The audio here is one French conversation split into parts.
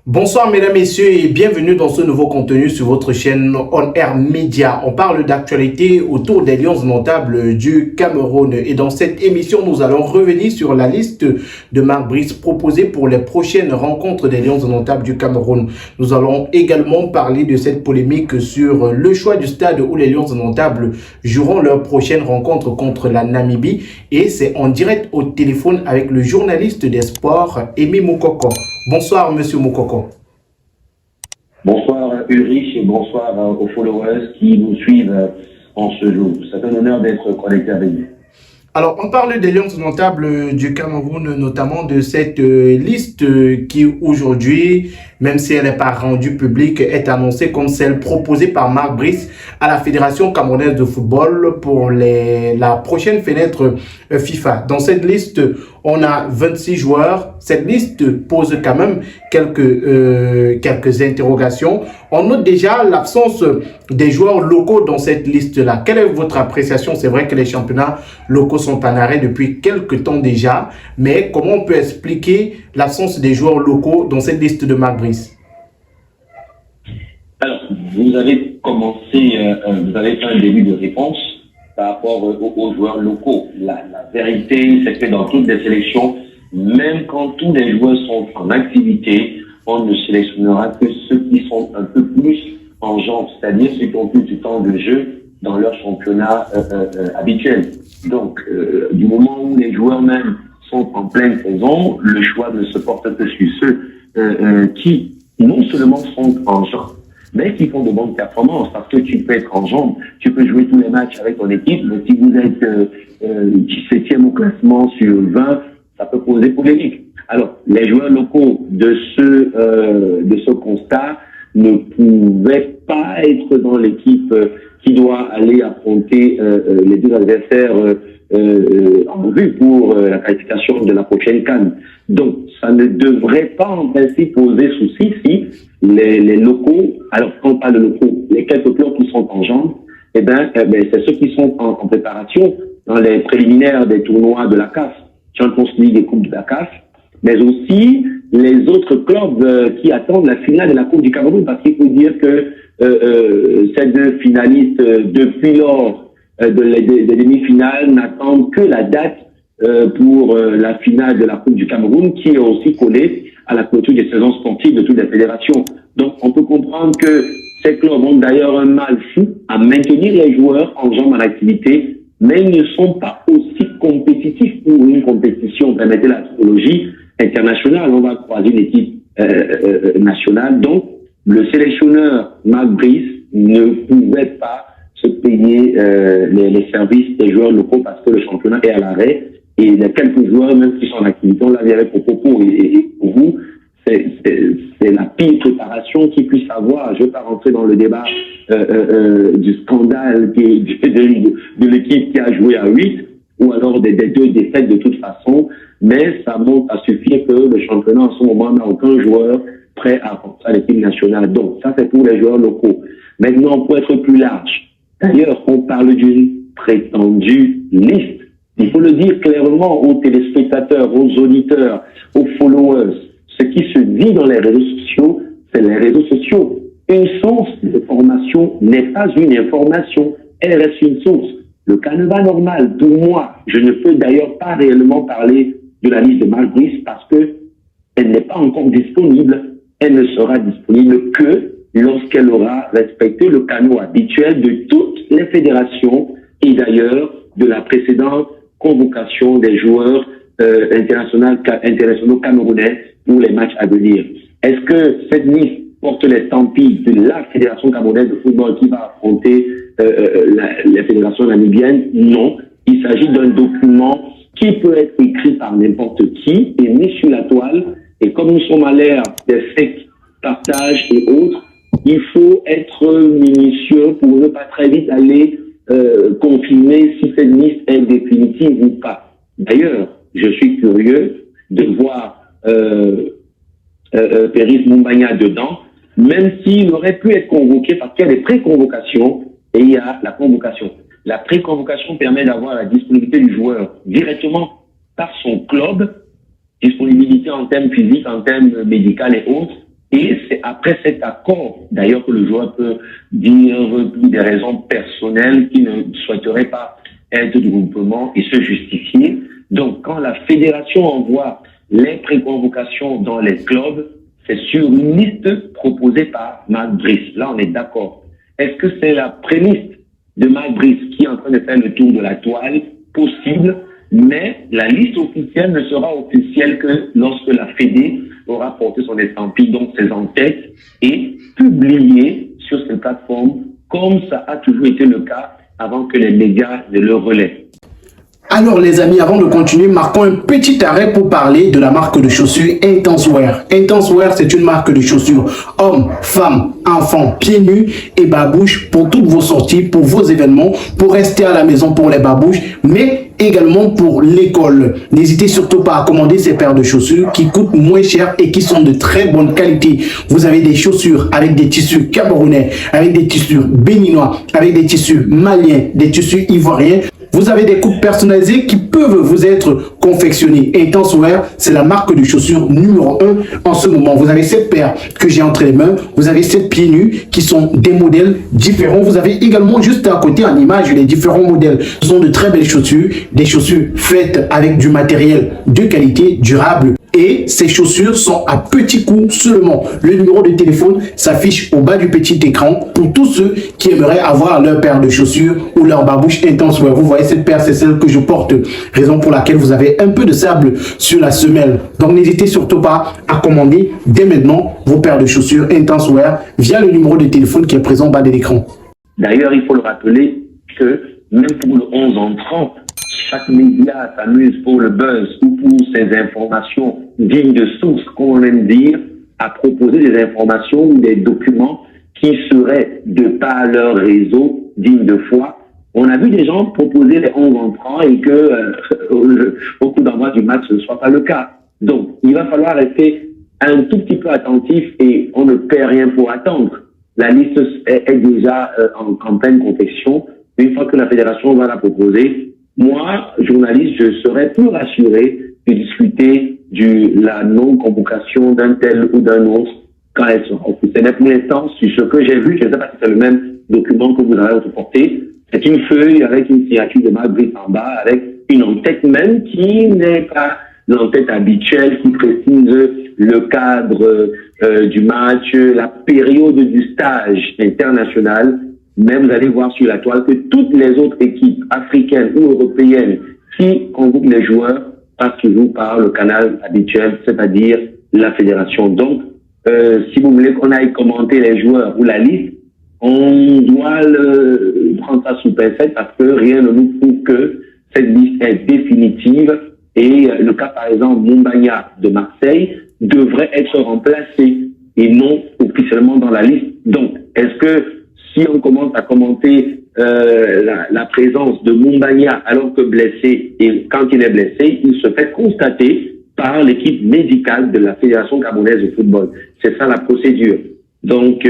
Bonsoir mesdames, messieurs et bienvenue dans ce nouveau contenu sur votre chaîne On Air Media. On parle d'actualité autour des lions notables du Cameroun et dans cette émission nous allons revenir sur la liste de Marc Brice proposée pour les prochaines rencontres des lions notables du Cameroun. Nous allons également parler de cette polémique sur le choix du stade où les lions notables joueront leur prochaine rencontre contre la Namibie et c'est en direct au téléphone avec le journaliste des sports Aimé Moukoko. Bonsoir Monsieur Moukoko. Bonsoir Ulrich et bonsoir aux followers qui nous suivent en ce jour. C'est un honneur d'être connecté avec vous. Alors, on parle des lions notables du Cameroun, notamment de cette liste qui aujourd'hui, même si elle n'est pas rendue publique, est annoncée comme celle proposée par Marc Brice à la Fédération camerounaise de football pour la prochaine fenêtre FIFA. Dans cette liste, on a 26 joueurs. Cette liste pose quand même quelques interrogations. On note déjà l'absence des joueurs locaux dans cette liste-là. Quelle est votre appréciation? C'est vrai que les championnats locaux sont en arrêt depuis quelques temps déjà, mais comment on peut expliquer l'absence des joueurs locaux dans cette liste de Marc Brice? Alors, vous avez commencé, vous avez fait un début de réponse par rapport aux joueurs locaux. La vérité, c'est que dans toutes les sélections, même quand tous les joueurs sont en activité, on ne sélectionnera que ceux qui sont un peu plus en jambes, c'est-à-dire ceux qui ont plus du temps de jeu dans leur championnat habituel. Donc, du moment où les joueurs même sont en pleine saison, le choix ne se porte que sur ceux qui non seulement sont en jambes, mais qui font de bonnes performances, parce que tu peux être en jambes, tu peux jouer tous les matchs avec ton équipe, mais si vous êtes 17e au classement sur 20, ça peut poser polémique. Alors, les joueurs locaux de ce constat ne pouvaient pas être dans l'équipe qui doit aller affronter les deux adversaires en vue pour la qualification de la prochaine CAN. Donc, ça ne devrait pas en principe poser souci si les locaux, alors quand on parle de locaux, les quelques clubs qui sont en jambes, c'est ceux qui sont en préparation dans les préliminaires des tournois de la CAF, Champions League et Coupe de la CAF, mais aussi les autres clubs qui attendent la finale de la Coupe du Cameroun, parce qu'il faut dire que ces deux finalistes, depuis lors des demi-finales, n'attendent que la date pour la finale de la Coupe du Cameroun, qui est aussi collée à la clôture des saisons sportives de toutes les fédérations. Donc, on peut comprendre que ces clubs ont d'ailleurs un mal fou à maintenir les joueurs en jambes en activité, mais ils ne sont pas aussi compétitifs pour une compétition, permettez la typologie internationale. On va croiser une équipe nationale. Donc, le sélectionneur Marc Brice ne pouvait pas se payer les services des joueurs locaux parce que le championnat est à l'arrêt. Et il y a quelques joueurs, même qui sont en activité, on l'a vu avec Popopo et pour vous, c'est la pire préparation qu'ils puissent avoir. Je ne vais pas rentrer dans le débat du scandale de l'équipe qui a joué à 8 ou alors des deux défaites de toute façon, mais ça montre à suffire que le championnat en ce moment n'a aucun joueur prêt à apporter à l'équipe nationale. Donc ça c'est pour les joueurs locaux. Maintenant, pour être plus large, d'ailleurs on parle d'une prétendue liste. Il faut le dire clairement aux téléspectateurs, aux auditeurs, aux followers. Ce qui se dit dans les réseaux sociaux, c'est les réseaux sociaux. Une source d'information n'est pas une information, elle reste une source. Le canevas normal, pour moi, je ne peux d'ailleurs pas réellement parler de la liste de Marc Brice parce que elle n'est pas encore disponible. Elle ne sera disponible que lorsqu'elle aura respecté le canal habituel de toutes les fédérations et d'ailleurs de la précédente convocation des joueurs internationaux camerounais pour les matchs à venir. Est-ce que cette liste porte les estampilles de la Fédération camerounaise de football qui va affronter les fédérations namibiennes? Non. Il s'agit d'un document qui peut être écrit par n'importe qui et mis sur la toile. Et comme nous sommes à l'ère des fake partages et autres, il faut être minutieux pour ne pas très vite aller confirmer si cette liste est définitive ou pas. D'ailleurs, je suis curieux de voir Peris Moumbagna dedans, même s'il aurait pu être convoqué parce qu'il y a des pré-convocations et il y a la convocation. La pré-convocation permet d'avoir la disponibilité du joueur directement par son club, disponibilité en termes physiques, en termes médicaux et autres, Et c'est après cet accord, d'ailleurs, que le joueur peut dire pour des raisons personnelles qu'il ne souhaiterait pas être de groupement et se justifier. Donc, quand la fédération envoie les préconvocations dans les clubs, c'est sur une liste proposée par Marc Brice. Là, on est d'accord. Est-ce que c'est la prémisse de Marc Brice qui est en train de faire le tour de la toile? Possible, mais la liste officielle ne sera officielle que lorsque la Fédé aura porté son estampille, donc ses en-têtes, et publié sur ces plateformes, comme ça a toujours été le cas avant que les médias ne le relaient. Alors les amis, avant de continuer, marquons un petit arrêt pour parler de la marque de chaussures Intenswear. Intenswear, c'est une marque de chaussures hommes, femmes, enfants, pieds nus et babouches pour toutes vos sorties, pour vos événements, pour rester à la maison pour les babouches, mais également pour l'école. N'hésitez surtout pas à commander ces paires de chaussures qui coûtent moins cher et qui sont de très bonne qualité. Vous avez des chaussures avec des tissus camerounais, avec des tissus béninois, avec des tissus maliens, des tissus ivoiriens. Vous avez des coupes personnalisées qui peuvent vous être confectionnées. Intenswear, c'est la marque de chaussures numéro 1 en ce moment. Vous avez cette paire que j'ai entre les mains. Vous avez cette pieds nus qui sont des modèles différents. Vous avez également juste à côté en image les différents modèles. Ce sont de très belles chaussures, des chaussures faites avec du matériel de qualité, durable. Et ces chaussures sont à petit coût seulement. Le numéro de téléphone s'affiche au bas du petit écran pour tous ceux qui aimeraient avoir leur paire de chaussures ou leur babouche Intenswear. Vous voyez, cette paire, c'est celle que je porte, raison pour laquelle vous avez un peu de sable sur la semelle. Donc n'hésitez surtout pas à commander dès maintenant vos paires de chaussures Intenswear via le numéro de téléphone qui est présent au bas de l'écran. D'ailleurs, il faut le rappeler que même pour le 11 entrant, chaque média s'amuse pour le buzz ou pour ses informations dignes de source, qu'on aime dire, à proposer des informations ou des documents qui seraient, de par leur réseau, dignes de foi. On a vu des gens proposer les 11 entrants et que au coup d'envoi du match, ce ne soit pas le cas. Donc, il va falloir rester un tout petit peu attentif et on ne perd rien pour attendre. La liste est déjà en pleine confection. Une fois que la fédération va la proposer, moi, journaliste, je serais plus rassuré de discuter de la non-convocation d'un tel ou d'un autre quand elle sera officielle. Mais pour l'instant, sur ce que j'ai vu, je ne sais pas si c'est le même document que vous avez reporté, c'est une feuille avec une signature de Marc Brice en bas, avec une en-tête même qui n'est pas l'en-tête habituelle, qui précise le cadre du match, la période du stage international. Mais vous allez voir sur la toile que toutes les autres équipes africaines ou européennes qui convoquent les joueurs passent toujours par le canal habituel, c'est-à-dire la fédération. Donc, si vous voulez qu'on aille commenter les joueurs ou la liste, on doit prendre ça sous pincette parce que rien ne nous prouve que cette liste est définitive. Et le cas, par exemple, Mumbagna de Marseille devrait être remplacé et non officiellement dans la liste. Donc, est-ce que si on commence à commenter la présence de Mumbagna alors que blessé, et quand il est blessé, il se fait constater par l'équipe médicale de la Fédération gabonaise de football. C'est ça la procédure. Donc,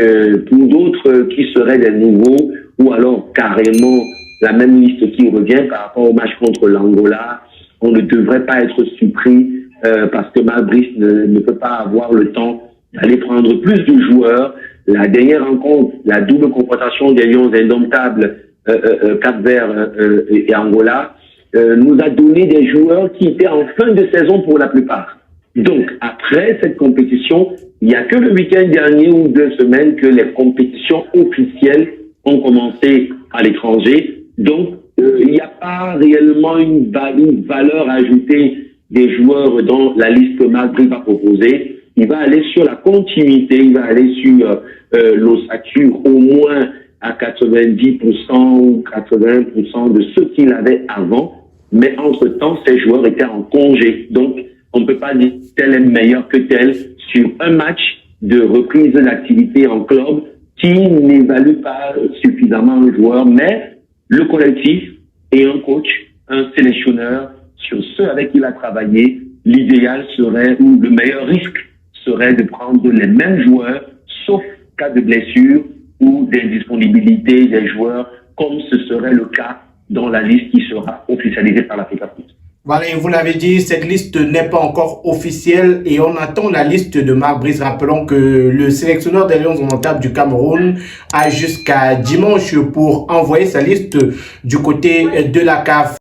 pour d'autres qui seraient des nouveaux, ou alors carrément la même liste qui revient par rapport au match contre l'Angola, on ne devrait pas être surpris parce que Marc Brice ne peut pas avoir le temps d'aller prendre plus de joueurs. La dernière rencontre, la double confrontation des Lions indomptables Cap-Vert et Angola, nous a donné des joueurs qui étaient en fin de saison pour la plupart. Donc, après cette compétition, il n'y a que le week-end dernier ou 2 semaines que les compétitions officielles ont commencé à l'étranger. Donc, il n'y a pas réellement une valeur ajoutée des joueurs dans la liste que Marc Brice va proposer. Il va aller sur la continuité, il va aller sur l'ossature au moins à 90% ou 80% de ce qu'il avait avant. Mais entre-temps, ces joueurs étaient en congé. Donc, on ne peut pas dire tel est meilleur que tel sur un match de reprise d'activité en club qui n'évalue pas suffisamment le joueur, mais le collectif et un coach, un sélectionneur, sur ceux avec qui il a travaillé, l'idéal serait, ou le meilleur risque serait de prendre les mêmes joueurs, sauf cas de blessure ou d'indisponibilité des joueurs, comme ce serait le cas dans la liste qui sera officialisée par l'Africa Foot. Voilà, et vous l'avez dit, cette liste n'est pas encore officielle et on attend la liste de Marc Brice. Rappelons que le sélectionneur des Lions indomptables du Cameroun a jusqu'à dimanche pour envoyer sa liste du côté de la CAF.